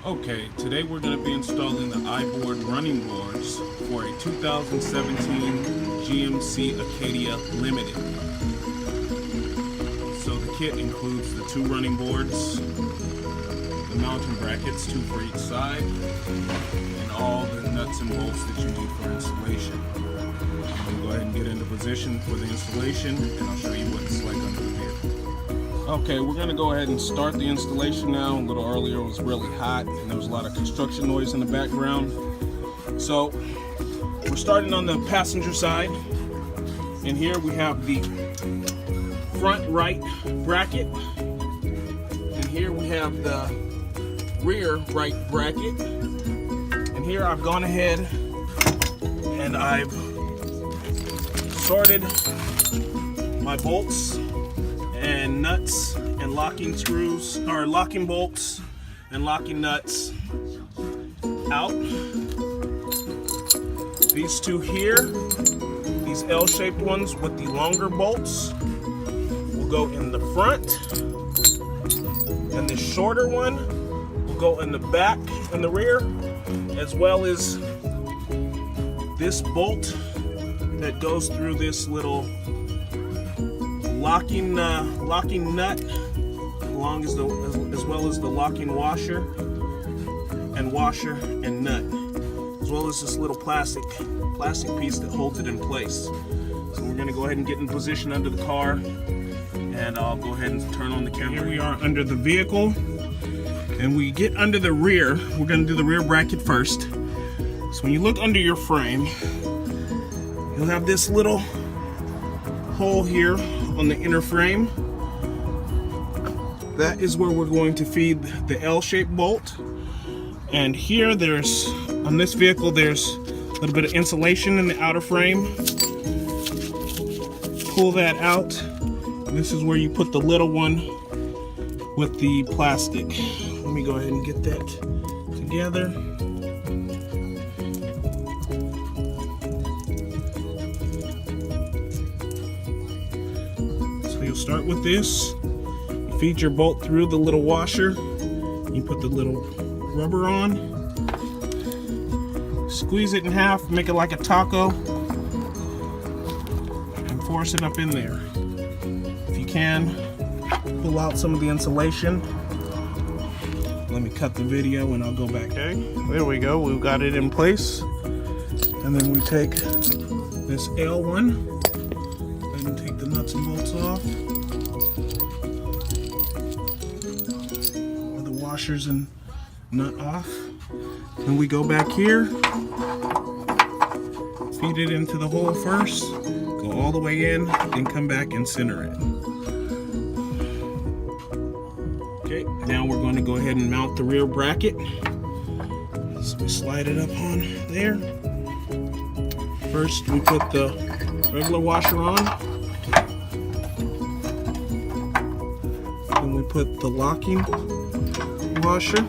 Okay, today we're going to be installing the Iboard running boards for a 2017 GMC Acadia Limited. So the kit includes the 2 running boards, the mounting brackets, 2 for each side, and all the nuts and bolts that you need for installation. I'm going to go ahead and get into position for the installation, and I'll show you what it's like under the vehicle. Okay, we're going to go ahead and start the installation now. A little earlier it was really hot and there was a lot of construction noise in the background. So we're starting on the passenger side, and here we have the front right bracket, and here we have the rear right bracket, and here I've gone ahead and I've sorted my bolts and nuts and locking screws, or locking bolts and locking nuts out. These 2 here, these L-shaped ones with the longer bolts, will go in the front, and the shorter one will go in the back and the rear, as well as this bolt that goes through this little locking nut, as well as the locking washer and nut, as well as this little plastic piece that holds it in place. So we're going to go ahead and get in position under the car, and I'll go ahead and turn on the camera. Here we are under the vehicle, and we get under the rear. We're going to do the rear bracket first. So when you look under your frame, you'll have this little hole here on the inner frame. That is where we're going to feed the L-shaped bolt. And here on this vehicle, there's a little bit of insulation in the outer frame. Pull that out. And this is where you put the little one with the plastic. Let me go ahead and get that together. You'll start with this. You feed your bolt through the little washer. You put the little rubber on. Squeeze it in half, make it like a taco, and force it up in there. If you can, pull out some of the insulation. Let me cut the video and I'll go back. Okay, there we go. We've got it in place. And then we take this L1 and take the nuts and bolts off. Washers and nut off. Then we go back here, feed it into the hole first, go all the way in, then come back and center it. Okay, now we're going to go ahead and mount the rear bracket. So we slide it up on there. First we put the regular washer on, then we put the locking washer.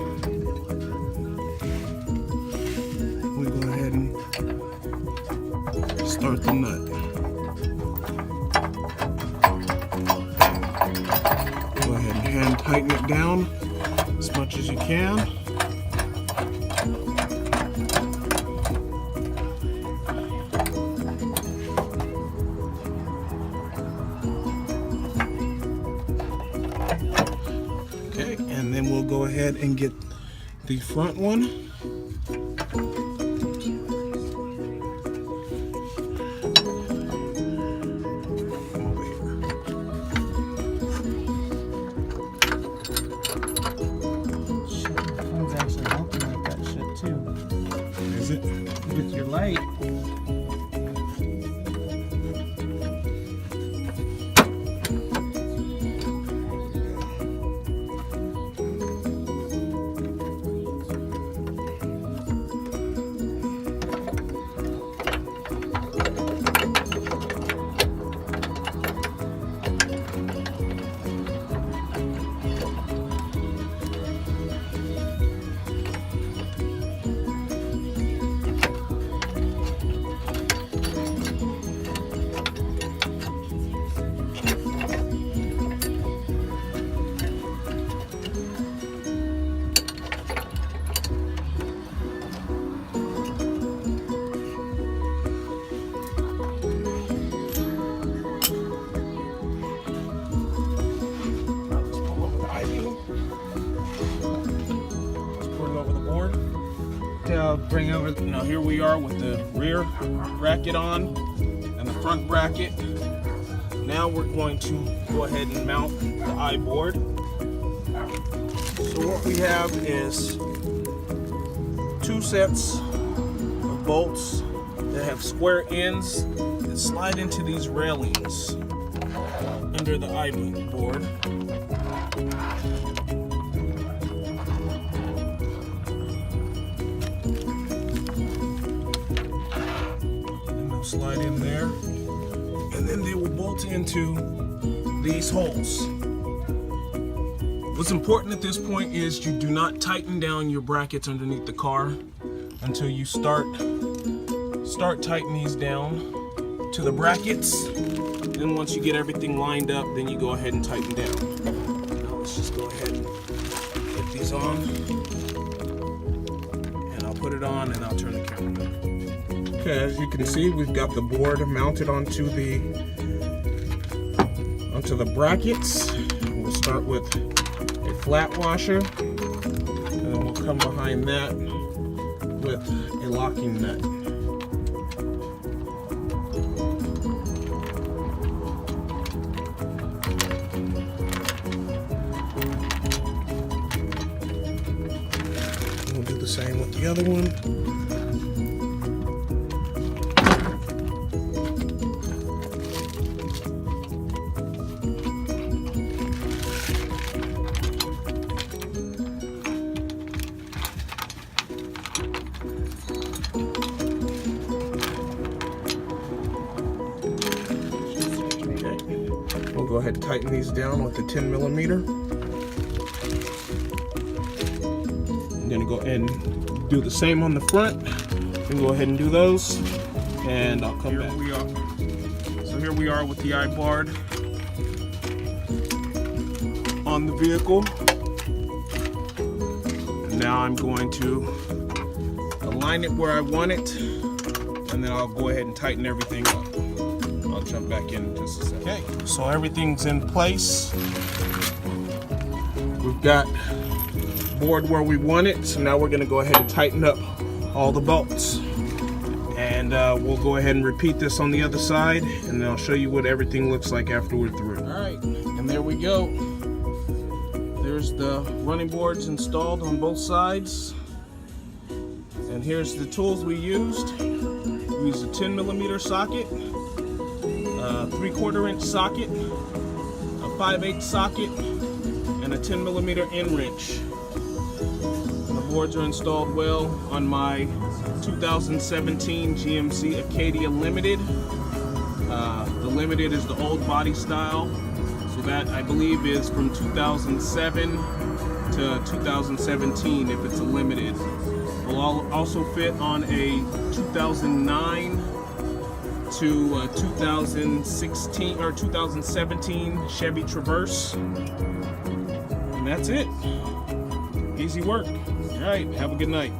We go ahead and start the nut. Go ahead and hand tighten it down as much as you can. Okay, and then we'll go ahead and get the front one. Over here. Shit, the phone's actually helping like that shit too. Is it? With your light. I'll bring over. Now here we are with the rear bracket on and the front bracket. Now we're going to go ahead and mount the Iboard. So what we have is 2 sets of bolts that have square ends that slide into these railings under the Iboard. And they'll slide in there, and then they will bolt into these holes. What's important at this point is you do not tighten down your brackets underneath the car until you start tightening these down to the brackets. Then once you get everything lined up, then you go ahead and tighten down. Now let's just go ahead and put these on, and I'll put it on and I'll turn the camera on. Okay, as you can see, we've got the board mounted onto the brackets. We'll start with a flat washer, and then we'll come behind that with a locking nut. We'll do the same with the other one. We'll go ahead and tighten these down with the 10mm. I'm gonna go ahead and do the same on the front, and go ahead and do those, and I'll come back. So here we are with the Iboard on the vehicle. Now I'm going to align it where I want it, and then I'll go ahead and tighten everything up. I'll jump back in just a second. Okay, so everything's in place. We've got board where we want it, so now we're going to go ahead and tighten up all the bolts. And we'll go ahead and repeat this on the other side, and then I'll show you what everything looks like after we're through. Alright, and there we go. There's the running boards installed on both sides. And here's the tools we used. We used a 10mm socket, a 3/4 inch socket, a 5/8 socket, and a 10mm end wrench. And the boards are installed well on my 2017 GMC Acadia Limited. The Limited is the old body style, so that I believe is from 2007 to 2017 if it's a Limited. Will also fit on a 2009 to 2016 or 2017 Chevy Traverse. And that's it. Easy work. All right, have a good night.